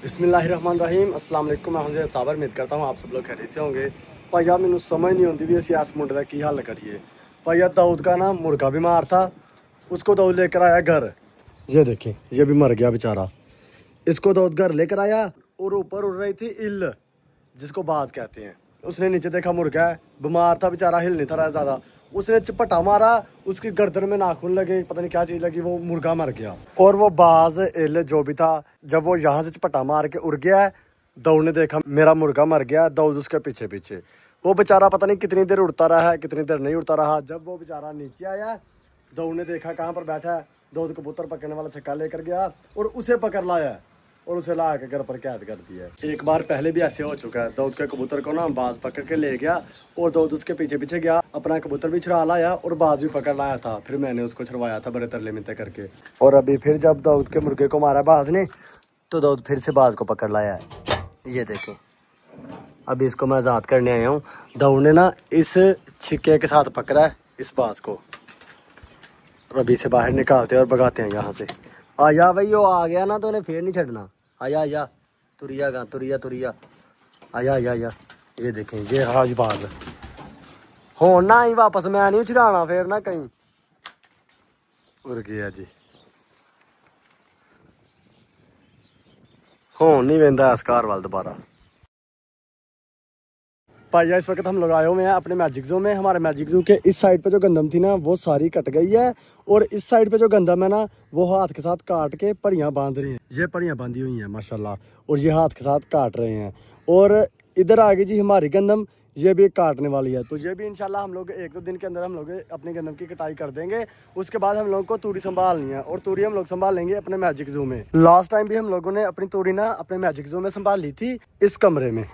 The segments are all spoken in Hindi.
बिस्मिल्लाहिर्रहमानिर्रहीम अस्सलाम वालेकुम। मैं हूं साबर, उम्मीद करता हूं आप सब लोग खैरियत से होंगे। भाईया मैनू समझ नहीं आती भी असी इस मुंडे का की हल करिए। भाईया दाऊद का ना मुर्गा बीमार था, उसको दाऊद लेकर आया घर। ये देखें, ये भी मर गया बेचारा। इसको दाऊद घर लेकर आया और ऊपर उड़ रही थी इल, जिसको बाज कहते हैं। उसने नीचे देखा मुर्गा है, बीमार था बेचारा, हिल नहीं था रहा ज़्यादा। उसने चपटा मारा, उसकी गर्दन में नाखून लगे, पता नहीं क्या चीज़ लगी, वो मुर्गा मर गया। और वो बाज इल जो भी था, जब वो यहाँ से चपटा मार के उड़ गया, दाऊद ने देखा मेरा मुर्गा मर गया। दाऊद उसके पीछे पीछे, वो बेचारा पता नहीं कितनी देर उड़ता रहा है, कितनी देर नहीं उड़ता रहा। जब वो बेचारा नीचे आया, दाऊद ने देखा कहाँ पर बैठा है। दाऊद कबूतर पकड़ने वाला छक्का लेकर गया और उसे पकड़ लाया और उसे ला के घर पर कैद कर दिया। एक बार पहले भी ऐसे हो चुका है। दाऊद के कबूतर को ना बाज पकड़ के ले गया और दाऊद उसके पीछे पीछे गया, अपना कबूतर भी छुड़ा लाया और बाज भी पकड़ लाया था। फिर मैंने उसको छुड़वाया था बड़े तरले मिन्नतें करके। और अभी फिर जब दाऊद के मुर्गे को मारा बाज ने, तो दाऊद फिर से बाज को पकड़ लाया है। ये देखें, अभी इसको मैं आज़ाद करने आया हूँ। दाऊद ने ना इस छिक्के के साथ पकड़ा है इस बाज को, और अभी से बाहर निकालते हैं और भगाते हैं यहाँ से। आया भाई, वो आ गया ना तो उन्हें फिर नहीं छड़ना। आया आया, तुरिया गा, तुरिया तुरिया, आया आया आया। ये देखें, ये हाज बाज हो ना ही वापस, मैं नहीं छुड़ाना फिर ना कहीं। उड़ गया जी, हो नहीं वेंदा इस कार वाल दोबारा। भाईया इस वक्त हम लोग आए हुए हैं अपने मैजिक ज़ू में। हमारे मैजिक ज़ू के इस साइड पे जो गंदम थी ना, वो सारी कट गई है, और इस साइड पे जो गंदम है ना, वो हाथ के साथ काट के परियां बांध रही हैं। ये परियां बांधी हुई हैं माशाल्लाह, और ये हाथ के साथ काट रहे हैं। और इधर आ गई जी हमारी गंदम, ये भी काटने वाली है। तो ये भी इंशाल्लाह हम लोग 1-2 दिन के अंदर हम लोग अपनी गंदम की कटाई कर देंगे। उसके बाद हम लोग को तूरी संभालनी है, और तूरी हम लोग संभाल लेंगे अपने मैजिक ज़ू में। लास्ट टाइम भी हम लोगों ने अपनी तूरी ना अपने मैजिक ज़ू में संभाल ली थी, इस कमरे में,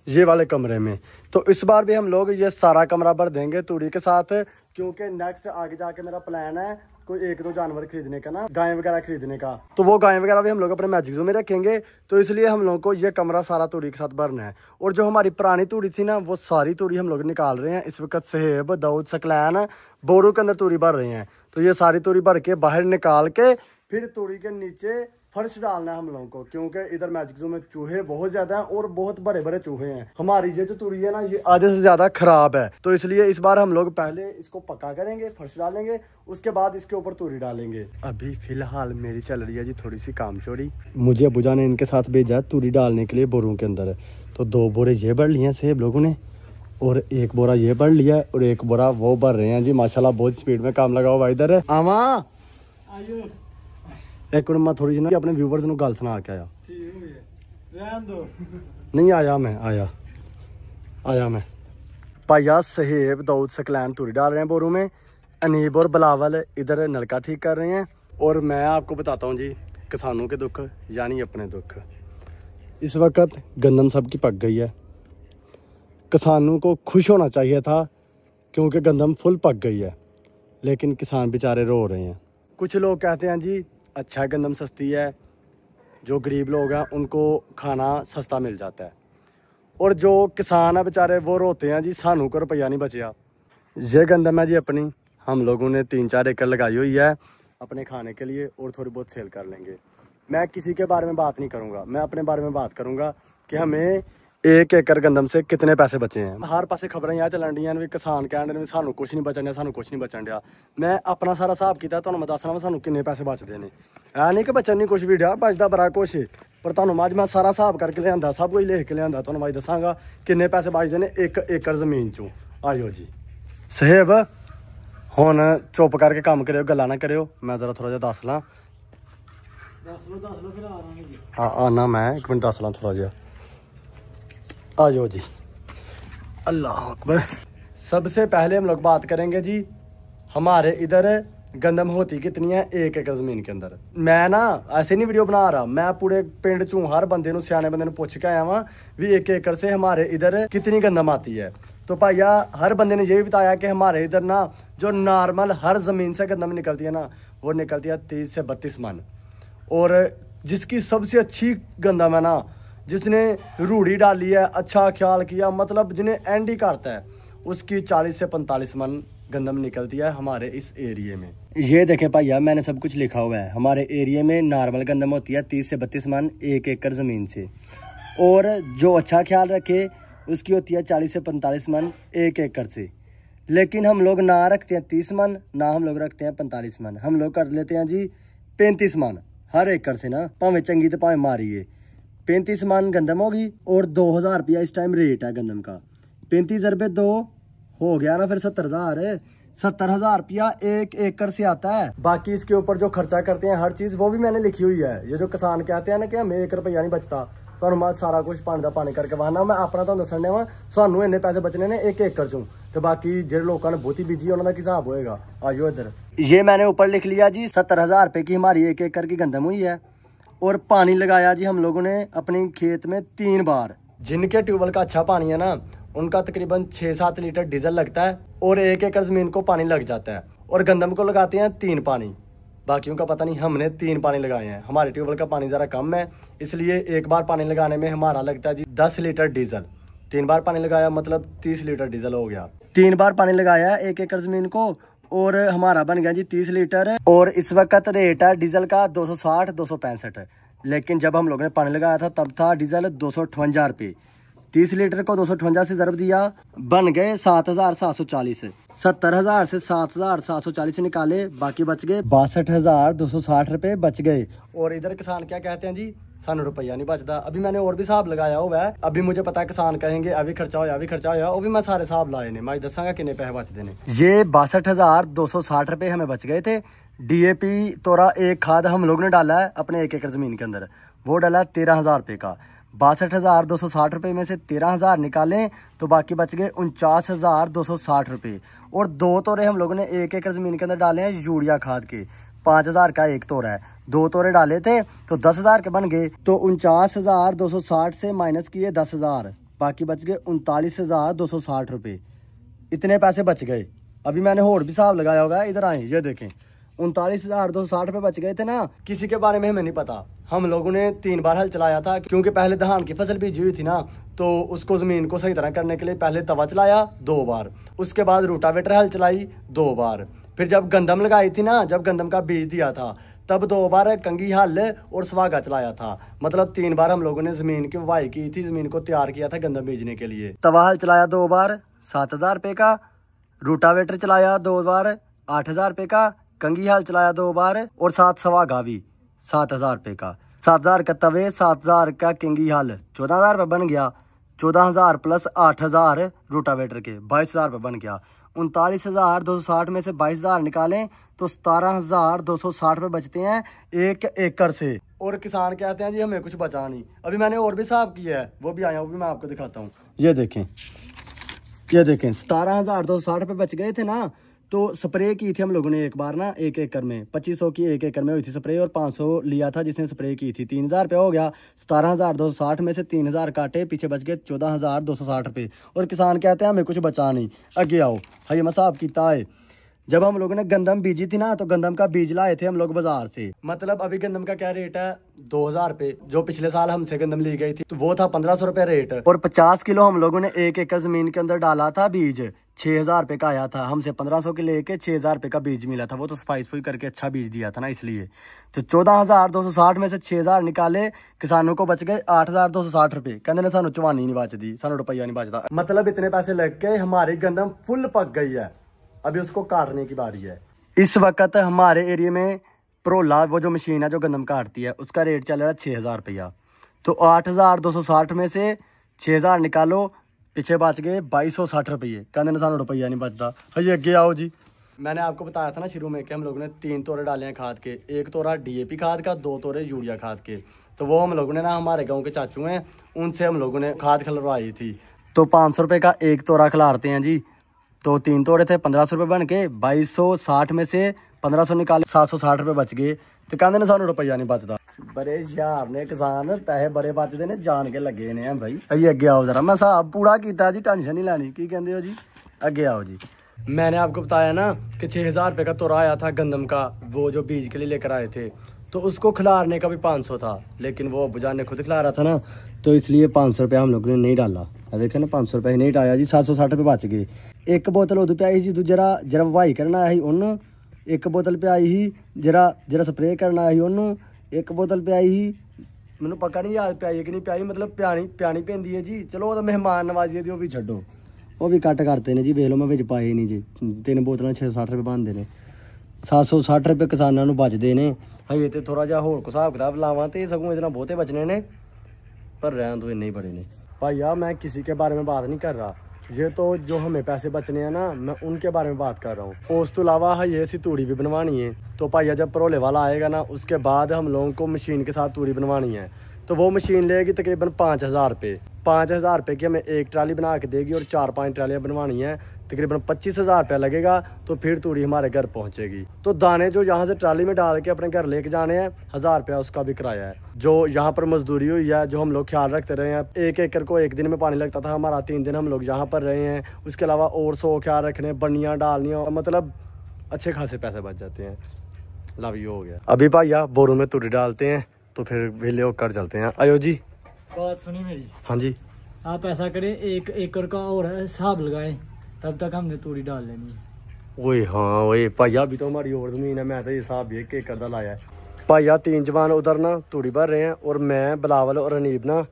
ये वाले कमरे में। तो इस बार भी हम लोग ये सारा कमरा भर देंगे तूड़ी के साथ, क्योंकि नेक्स्ट आगे जाके मेरा प्लान है कोई 1-2 जानवर खरीदने का ना, गाय वगैरह खरीदने का। तो वो गाय वगैरह भी हम लोग अपने मैजिक ज़ू में रखेंगे। तो इसलिए हम लोग को ये कमरा सारा तूड़ी के साथ भरना है। और जो हमारी पुरानी तूड़ी थी ना, वो सारी तूड़ी हम लोग निकाल रहे हैं इस वक्त। सहेब, दाऊद, सकलैन, बोरू के अंदर तूड़ी भर रहे हैं। तो ये सारी तूड़ी भर के बाहर निकाल के फिर तूड़ी के नीचे फर्श डालना है हम लोगों को, क्योंकि इधर मैजिक ज़ू में चूहे बहुत ज्यादा हैं और बहुत बड़े बड़े चूहे हैं। हमारी ये जो तूड़ी है ना, ये आधे से ज्यादा खराब है। तो इसलिए इस बार हम लोग पहले इसको पक्का करेंगे, फर्श डालेंगे, उसके बाद इसके ऊपर तूड़ी डालेंगे। अभी फिलहाल मेरी चल रही है जी थोड़ी सी कामचोरी। मुझे अबूजा ने इनके साथ भेजा है तूड़ी डालने के लिए बोरों के अंदर। तो 2 बोरे ये भर लिए हैं सेब लोगों ने, और 1 बोरा ये भर लिया है, और 1 बोरा वो भर रहे हैं जी। माशाल्लाह बहुत स्पीड में काम लगा हुआ इधर। आवा एक मिनट, मैं थोड़ी सी ना अपने व्यूवर्स को गल सुना के आया। नहीं आया, मैं आया मैं। भाईया सहेब, दाऊद, सकलैन तूरी डाल रहे हैं बोरों में। अनीब और बिलावल इधर नलका ठीक कर रहे हैं। और मैं आपको बताता हूँ जी किसानों के दुख यानी अपने दुख। इस वक्त गंदम सबकी पक गई है। किसानों को खुश होना चाहिए था क्योंकि गंदम फुल पक गई है, लेकिन किसान बेचारे रो रहे हैं। कुछ लोग कहते हैं जी अच्छा गंदम सस्ती है, जो गरीब लोग हैं उनको खाना सस्ता मिल जाता है। और जो किसान है बेचारे वो रोते हैं जी सानू को रुपया नहीं बचा। ये गंदम है जी अपनी, हम लोगों ने 3-4 एकड़ लगाई हुई है अपने खाने के लिए, और थोड़ी बहुत सेल कर लेंगे। मैं किसी के बारे में बात नहीं करूँगा, मैं अपने बारे में बात करूँगा कि हमें 1 एकड़ गंदम से कितने पैसे बचे हैं। हर पासे खबरें यहाँ चलन डी भी किसान कहते हैं सानू कुछ नहीं बचन, सानू कुछ नहीं बचन दिया। मैं अपना सारा हिसाब किया, तो मैं दसना सानू किन्ने पैसे बचते हैं। है नहीं कि बचन नहीं कुछ भी दिया, बचता बड़ा कुछ, पर तुहानू अज मैं सारा हिसाब करके लिया, सब कुछ लिख के लिया, तुहानू अज दसांगा किन्ने पैसे बचते हैं 1 एकड़ जमीन चों। आयो जी सहेब, हुण चुप करके काम करो, गल्लां ना करो। मैं जरा थोड़ा जिहा दस ला। हाँ आना मैं, 1 मिनट दस ला थोड़ा जिहा। आयो जी, अल्लाह अकबर। सबसे पहले हम लोग बात करेंगे जी हमारे इधर गंदम होती कितनी है 1 एकड़ जमीन के अंदर। मैं ना ऐसे नहीं वीडियो बना रहा, मैं पूरे पिंड चूं हर बंदे नूं, सियाने बंदे नूं पुछ के आया वहां भी 1 एकड़ से हमारे इधर कितनी गंदम आती है। तो भैया हर बंदे ने ये भी बताया कि हमारे इधर ना जो नॉर्मल हर ज़मीन से गंदम निकलती है ना, वो निकलती है 30 से 32 मन। और जिसकी सबसे अच्छी गंदम है ना, जिसने रूढ़ी डाली है, अच्छा ख्याल किया, मतलब जिन्हें एंड ही करता है, उसकी 40 से 45 मन गंदम निकलती है हमारे इस एरिए में। ये देखें भैया, मैंने सब कुछ लिखा हुआ है। हमारे एरिए में नॉर्मल गंदम होती है 30 से 32 मन 1 एकड़ ज़मीन से, और जो अच्छा ख्याल रखे उसकी होती है 40 से 45 मन 1 एकड़ से। लेकिन हम लोग ना रखते हैं 30 मन, ना हम लोग रखते हैं 45 मन, हम लोग कर लेते हैं जी 35 मन हर एकड़ से ना, भावें चंगी तो भावें मारी है। 35 मन गंदम होगी और 2000 रुपया इस टाइम रेट है गंदम का। 35 रुपये 2 हो गया ना, फिर 70,000। 70,000 रुपया 1 एकड़ से आता है। बाकी इसके ऊपर जो खर्चा करते हैं हर चीज़ वो भी मैंने लिखी हुई है। ये जो किसान कहते हैं ना कि हमें 1 रुपया नहीं बचता, तो मैं सारा कुछ पानी का पानी करके वहाना मैं अपना तो दसने वा सानू इन्ने पैसे बचने ने 1 एकड़ चों, तो बाकी जो लोगों ने बहुती बीजी उन्होंने हिसाब होएगा। आयो इधर, ये मैंने ऊपर लिख लिया जी 70,000 रुपये की हमारी 1 एकड़ की गंदम हुई है। और पानी लगाया जी हम लोगों ने अपने खेत में 3 बार। जिनके ट्यूबवेल का अच्छा पानी है ना, उनका तकरीबन 6-7 लीटर डीजल लगता है और 1 एकड़ जमीन को पानी लग जाता है। और गंदम को लगाते हैं 3 पानी, बाकियों का पता नहीं, हमने 3 पानी लगाए हैं। हमारे ट्यूबवेल का पानी ज़रा कम है, इसलिए 1 बार पानी लगाने में हमारा लगता है जी 10 लीटर डीजल। 3 बार पानी लगाया मतलब 30 लीटर डीजल हो गया। 3 बार पानी लगाया 1 एकड़ जमीन को और हमारा बन गया जी 30 लीटर। और इस वक्त रेट है डीजल का 260-265। लेकिन जब हम लोगों ने पानी लगाया था तब था डीजल 258 रुपये। 30 लीटर को 258 से ज़रब दिया, बन गए 7,740। 70,000 से 7,740 निकाले, बाकी बच गए 62,260 रुपये बच गए। और इधर किसान क्या कहते हैं जी, सानू रुपया नहीं बचता। अभी मैंने और भी हिसाब लगाया हुआ है। अभी मुझे पता है किसान कहेंगे अभी खर्चा होया, अभी खर्चा होया, वो भी मैं सारे हिसाब लाए ने, मैं दसांगा कितने पैसे बचते ने। ये 62,260 रुपये हमें बच गए थे। DAP तोरा एक खाद हम लोग ने डाला है अपने 1 एकड़ जमीन के अंदर, वो डाला 13,000 रुपये का। 62,260 रुपये में से 13,000 निकालें तो बाकी बच गए 49,260 रुपये। और 2 तोरे हम लोगों ने 1 एकड़ जमीन के अंदर डाले हैं यूरिया खाद के। 5,000 का 1 तोरा है, 2 तोरे डाले थे तो 10,000 के बन गए। तो 49,260 से माइनस किए 10,000, बाकी बच गए 39,260 रुपये। इतने पैसे बच गए। अभी मैंने और भी हिसाब लगाया होगा, इधर आए ये देखें, 39,260 रुपये बच गए थे ना। किसी के बारे में हमें नहीं पता। हम लोगों ने 3 बार हल चलाया था, क्योंकि पहले धान की फसल बीजी हुई थी ना, तो उसको ज़मीन को सही तरह करने के लिए पहले तवा चलाया 2 बार, उसके बाद रोटावेटर हल चलाई 2 बार। फिर जब गंदम लगाई थी ना, जब गंदम का बीज दिया था तब 2 बार कंगी हल और स्वागा चलाया था। मतलब 3 बार हम लोगों ने ज़मीन की बुवाई की थी, ज़मीन को तैयार किया था गंदम बीजने के लिए। तवा हल चलाया 2 बार 7,000 रुपये का, रोटावेटर चलाया 2 बार 8,000 रुपये का, कंगी हाल चलाया 2 बार और 7 स्वागा भी 7,000 रुपये का। 7,000 का तवे, 7,000 का किंगी हाल, 14,000 रुपये बन गया। 14,000 प्लस 8,000 रोटावेटर के 22,000 रुपये बन गया। 39,260 में से 22,000 निकालें तो 17,260 रुपये बचते हैं 1 एकड़ से। और किसान कहते हैं जी हमें कुछ बचा नहीं। अभी मैंने और भी हिसाब किया है, वो भी आया, वो भी मैं आपको दिखाता हूँ। ये देखें 17,260 रुपये बच गए थे ना। तो स्प्रे की थी हम लोगों ने एक बार ना 1 एकड़ में, 2500 की 1 एकड़ में हुई थी स्प्रे, और 500 लिया था जिसने स्प्रे की थी। 3,000 रुपये हो गया। 17,260 में से 3,000 काटे, पीछे बच गए 14,260 रुपये। और किसान कहते हैं हमें कुछ बचा नहीं। आगे आओ, हाई मसाब किया है। जब हम लोगों ने गंदम बीजी थी ना, तो गंदम का बीज लाए थे हम लोग बाजार से। मतलब अभी गंदम का क्या रेट है 2,000 रुपये। जो पिछले साल हमसे गंदम ली गई थी तो वो था 1,500 रुपये रेट। और 50 किलो हम लोगों ने 1 एकड़ जमीन के अंदर डाला था बीज, 6,000 रुपये का आया था। हमसे 1,500 के लेके 6,000 रुपये का बीज मिला था। वो तो सफाई करके अच्छा बीज दिया था ना, इसलिए। तो 14,260 में से 6,000 निकाले, किसानों को बच गए 8,260 रुपये। कहते ने सानू चवानी नहीं बचती, सानू रुपया नहीं बचता। मतलब इतने पैसे लग के हमारी गंदम फुल पक गई है, अभी उसको काटने की बारी है। इस वक्त हमारे एरिया में प्रोला, वो जो मशीन है जो गंदम काटती है, उसका रेट चल रहा है 6,000 रुपया। तो 8,260 में से 6,000 निकालो, पीछे बच गए 2,260 रुपये। कहते सानू रुपया नहीं बचता। हजी अगे आओ जी। मैंने आपको बताया था ना शुरू में कि हम लोगों ने 3 तोरे डाले हैं खाद के। 1 तोरा DAP खाद का, 2 तोरे यूरिया खाद के। तो वो हम लोगों ने ना, हमारे गाँव के चाचू हैं, उनसे हम लोगों ने खाद खिलवाई थी। तो 500 रुपये का 1 तोरा खिलाते हैं जी। तो 3 तोड़े थे, 1,500 रुपये बन के 2,260 में से 1,500 निकाले, 760 रुपये बच गए। तो कहते ने सानू रुपया नहीं बचता। बड़े यार ने किसान, पैसे बड़े बचते ने, जान के लगे ने भाई। अजी अगे आओ जरा, मैं हिसाब पूरा किया जी, टेंशन नहीं लैनी। की कहते हो जी, अगे आओ जी। मैंने आपको बताया ना कि 6,000 रुपये का तोरा आया था गंदम का, वो जो बीज के लिए लेकर आए थे। तो उसको खिलाने का भी 500 था, लेकिन वो अब्बूजान ने खुद खिला रहा था ना, तो इसलिए 500 रुपया हम लोगों ने नहीं डाला। वेखे ना 500 रुपये नहीं टाया जी, 760 रुपये बच गए। एक बोतल उदू पियाई जी, जरा ववाई करना आया ही उन्होंने, एक बोतल पियाई ही जरा स्प्रे करना आया ही उन्होंने, एक बोतल पियाई ही मैनू पक्का नहीं याद पियाई कि नहीं पियाई, मतलब पियानी पैंदी है जी। चलो वो तो मेहमान नवाजी दी, वो भी छड्डो, वो भी कट करते हैं जी। वेख लो मैं बिच पाए नहीं जी, 3 बोतल 660 रुपये बनते हैं। 760 रुपये किसानों को बचते हैं। हजे तो थोड़ा जहा होर हिसाब किताब लावा तो सगों इतना बहुते बचने ने, पर रहन तो इन्ने ही बड़े ने। भैया मैं किसी के बारे में बात नहीं कर रहा, ये तो जो हमें पैसे बचने हैं ना, मैं उनके बारे में बात कर रहा हूँ। उस तो अलावा ये सी तूड़ी भी बनवानी है। तो भैया जब परोले वाला आएगा ना, उसके बाद हम लोगों को मशीन के साथ तूड़ी बनवानी है। तो वो मशीन लेगी तकरीबन 5000 रुपये। 5000 रुपये की हमें एक ट्राली बना के देगी और 4-5 ट्रालियाँ बनवानी है, तकरीबन 25,000 रुपया लगेगा। तो फिर तूड़ी हमारे घर पहुंचेगी। तो दाने जो यहाँ से ट्राली में डाल के अपने घर लेके जाने हैं, 1000 रुपया उसका भी किराया है। जो यहाँ पर मजदूरी हुई है, जो हम लोग ख्याल रखते रहे हैं, 1 एकड़ को 1 दिन में पानी लगता था हमारा, 3 दिन हम लोग यहाँ पर रहे हैं। उसके अलावा और 100 ख्याल रखने, बनियाँ डालनी, मतलब अच्छे खासे पैसे बच जाते हैं। लव यू हो गया। अभी भैया बोरों में तूड़ी डालते हैं, तो फिर वेले होकर चलते हैं। आयो जी, बात सुनी मेरी। हाँ जी, आप ऐसा करें, 1 एकड़ का और हिसाब लगाएं, तब तक हमने तूड़ी डाल लेनी है। वही हाँ वही भैया, अभी तो हमारी और ज़मीन है, मैं तो ये हिसाब 1 एकड़ का लाया है। भैया 3 जवान उधर ना तूड़ी भर रहे हैं, और मैं बिलावल और अनीब ना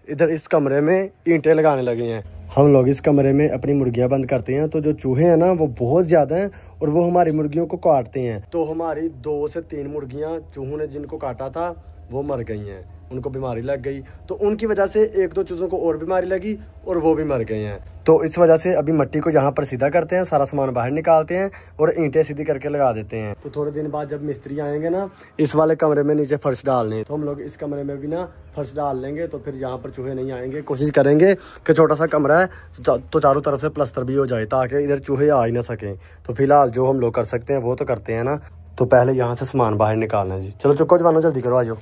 इधर इस कमरे में ईंटें लगाने लगे हैं। हम लोग इस कमरे में अपनी मुर्गियां बंद करते हैं। तो जो चूहे हैं ना, वो बहुत ज़्यादा हैं और वो हमारी मुर्गियों को काटते हैं। तो हमारी 2 से 3 मुर्गियां चूहों ने जिनको काटा था वो मर गई हैं, उनको बीमारी लग गई। तो उनकी वजह से 1-2 चूज़ों को और बीमारी लगी और वो भी मर गए हैं। तो इस वजह से अभी मट्टी को यहाँ पर सीधा करते हैं, सारा सामान बाहर निकालते हैं और ईंटें सीधी करके लगा देते हैं। तो थोड़े दिन बाद जब मिस्त्री आएंगे ना, इस वाले कमरे में नीचे फर्श डालने, तो हम लोग इस कमरे में भी ना फर्श डाल लेंगे। तो फिर यहाँ पर चूहे नहीं आएंगे। कोशिश करेंगे कि छोटा सा कमरा है तो चारों तरफ से प्लस्तर भी हो जाए, ताकि इधर चूहे आ ही ना सकें। तो फिलहाल जो हम लोग कर सकते हैं वो तो करते हैं ना। तो पहले यहाँ से सामान बाहर निकालना है जी। चलो चुको जवानों, जल्दी करो, आ जाओ,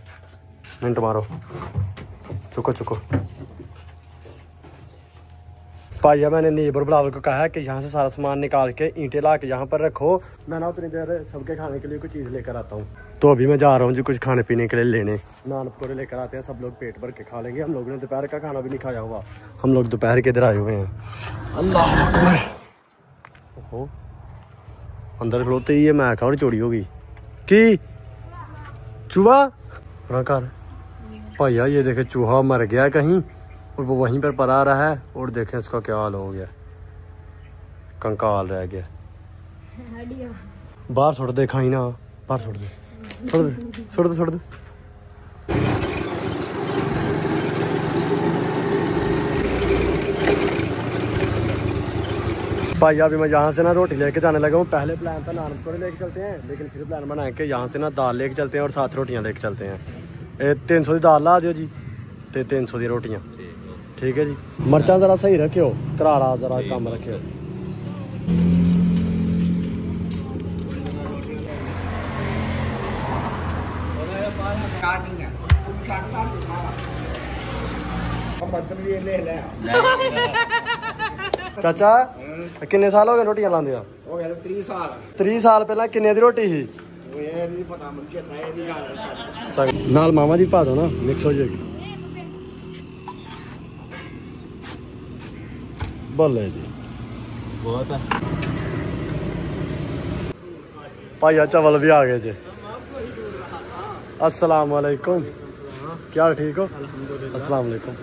मिनट मारो, चुको। भैया मैंने नीबर बिलावल को कहा है कि यहाँ से सारा सामान निकाल के ईंटें ला के यहाँ पर रखो। मैं ना उतनी देर सबके खाने के लिए कुछ चीज़ लेकर आता हूँ। तो अभी मैं जा रहा हूँ जी कुछ खाने पीने के लिए लेने। नान पकौड़े लेकर आते हैं, सब लोग पेट भर के खा लेंगे। हम लोगों ने दोपहर का खाना भी नहीं खाया हुआ, हम लोग दोपहर के इधर आए हुए हैं। अल्लाह अकबर, ओहो अंदर खलोते ही है, मैं और चोरी हो गई कि चूहा कर। भैया ये देखे चूहा मर गया कहीं और वो वहीं पर पड़ा रहा है, और देखें इसका क्या हाल हो गया, कंकाल रह गया। बाहर छोड़ दे, खाई ना, बाहर छोड़ दे। भैया अभी मैं यहाँ से ना रोटी लेके जाने लगा हूँ। पहले प्लान था नान पकौड़े लेके चलते हैं, लेकिन फिर प्लान बना के यहाँ से ना दाल लेके चलते हैं और 7 रोटियाँ लेके चलते हैं। 300 की दाल ला दियो जी, ते 300 दी रोटियाँ, ठीक है जी। मिर्चा ज़रा सही रखियो, करारा ज़रा कम रखियो। चाचा किन्ने साल हो गए रोटियां लांदे? 30 साल पहला किन्ने दी रोटी ही? नाल मामा जी पा दो ना, मिक्स हो जाएगी। बोले जी बहुत है। भाइया चावल भी आ गए जी। अस्सलाम वालेकुम, क्या ठीक हो? अस्सलाम वालेकुम।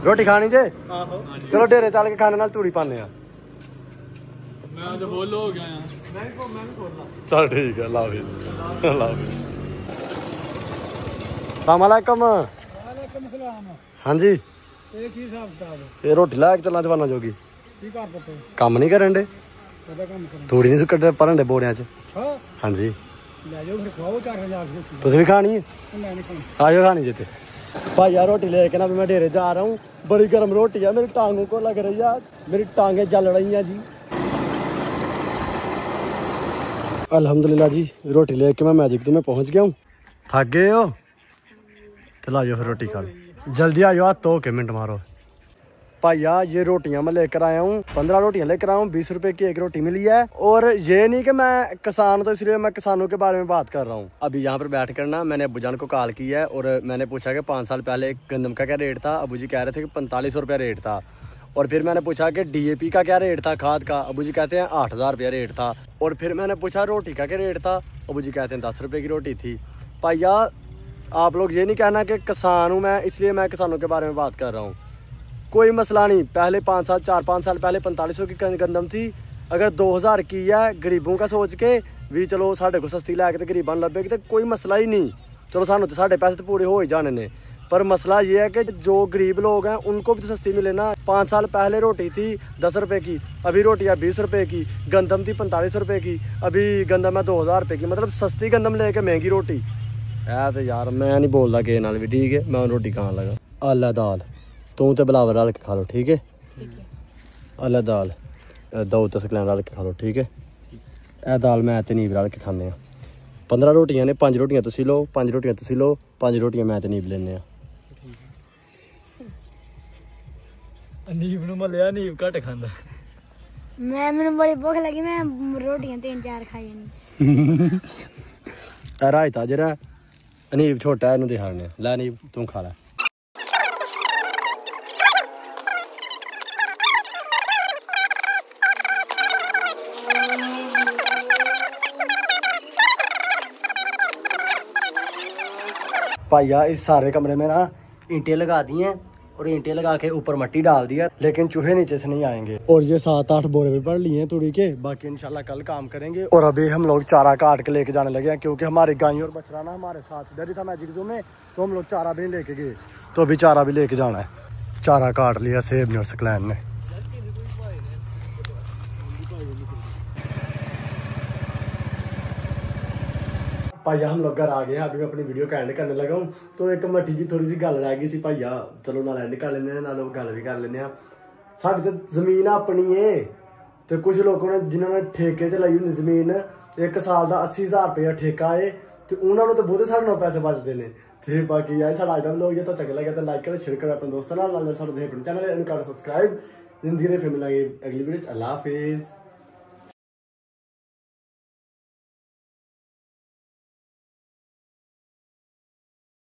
रोटी खानी जे? चलो डेरे चल के खाने नाल तूड़ी पाने। चल ठीक है, लाओ सलाम। हाँ जी, ये रोटी ला के चलना जवाना जोगी। काम नहीं करन दे, थोड़ी नहीं कड्डे भरन दे बोरियां च। हाँ जी, तुसीं भी खानी है? आयो खानी जे। भाइया रोटी लेके ना मैं डेरे जा रहा हूँ। बड़ी गर्म रोटी है, मेरी टांगों को लग रही है, मेरी टांगें जल रही हैं जी। अल्हम्दुलिल्लाह जी, रोटी लेके मैं मैजिक तो में पहुँच गया हूँ। थक गए हो? चलो आइयो फिर रोटी खा लो, जल्दी आइयो, हाथ धो के मिनट मारो। भैया ये रोटियां मैं लेकर आया हूँ, 15 रोटियां लेकर आया हूँ, 20 रुपए की एक रोटी मिली है। और ये नहीं कि मैं किसान, तो इसलिए मैं किसानों के बारे में बात कर रहा हूँ। अभी यहाँ पर बैठ कर ना मैंने अब्बूजान को कॉल की है और मैंने पूछा कि 5 साल पहले गंदम का क्या रेट था। अब्बू जी कह रहे थे कि 45 रुपये रेट था। और फिर मैंने पूछा कि DAP का क्या रेट था, खाद का। अब्बू जी कहते हैं 8000 रुपया रेट था। और फिर मैंने पूछा रोटी का क्या रेट था, अब्बू जी कहते हैं 10 रुपये की रोटी थी। भैया आप लोग ये नहीं कहना कि किसान हूँ मैं, इसलिए मैं किसानों के बारे में बात कर रहा हूँ। कोई मसला नहीं, पहले 4-5 साल पहले 4500 की गंदम थी। अगर 2000 की है गरीबों का सोच के भी चलो साढ़े को सस्ती लैके तो गरीबान लभेगी, तो कोई मसला ही नहीं। चलो सानू तो साढ़े पैसे तो पूरे हो ही जाने ने, पर मसला ये है कि जो गरीब लोग हैं उनको भी तो सस्ती मिले ना। 5 साल पहले रोटी थी 10 रुपये की, अभी रोटी है 20 रुपये की। गंदम थी 45 रुपये की, अभी गंदम है 2000 रुपये की। मतलब सस्ती गंदम लेके महंगी रोटी है। तो यार मैं नहीं बोलता कि नाल भी ठीक है, मैं रोटी खान लगा। अल्लाह दाल तू तो बिलावर रल के खा लो, ठीक है। अल्लाह दाल दो तो सकलैन रल के खा लो, ठीक है। ए दाल मैं ते नीब रल के खाने 15 रोटियां ने, 5 रोटियां तुसी लो, 5 रोटियां तुसी लो, 5 रोटियां मैं ते नीब लेने। नीब नूं मलिया, नीब घट खांदा। मैनू बड़ी भुख लगी, मैं रोटियां 3-4 खाई जानी। रायता जरा अनीब छोटा है, दे हारने लै नीब तू खा लै। भैया इस सारे कमरे में ना ईंटें लगा दी हैं और ईंटें लगा के ऊपर मिट्टी डाल दी है, लेकिन चूहे नीचे से नहीं आएंगे। और ये 7-8 बोरे भी भर लिए हैं तूड़ी के, बाकी इंशाल्लाह कल काम करेंगे। और अभी हम लोग चारा काट के लेके जाने लगे हैं, क्योंकि हमारी गाय और बछड़ा ना हमारे साथ इधर ही था मैजिक ज़ू में, तो हम लोग चारा भी नहीं लेके गए, तो अभी चारा भी लेके जाना है। चारा काट लिया सेब ने और सकलैन ने। भैया हम लोग घर आ गए हैं, अभी मैं अपनी वीडियो का एंड करने लगा हूँ। तो एक मट्टी जी थोड़ी सी गल रह गई सी भैया, चलो नाल एंड कर लेने, नाल गल भी कर लेने। साड़ी तो जमीन अपनी है, तो कुछ लोगों ने जिन्होंने ठेके ते लाई होंदी जमीन, 1 साल का 80,000 रुपया ठेका है, तो उन्होंने तो बहुते साढ़े 9 पैसे बचते हैं। तो बाकी यार साढ़ा अज का व्लॉग तो चंगा लगे तो लाइक करो, शेयर करो अपने दोस्तों नाल, साढ़े अपने चैनल सब्सक्राइब। जिंदगी फिर मिलेंगे अगली वीडियो। अल्लाह हाफिज़।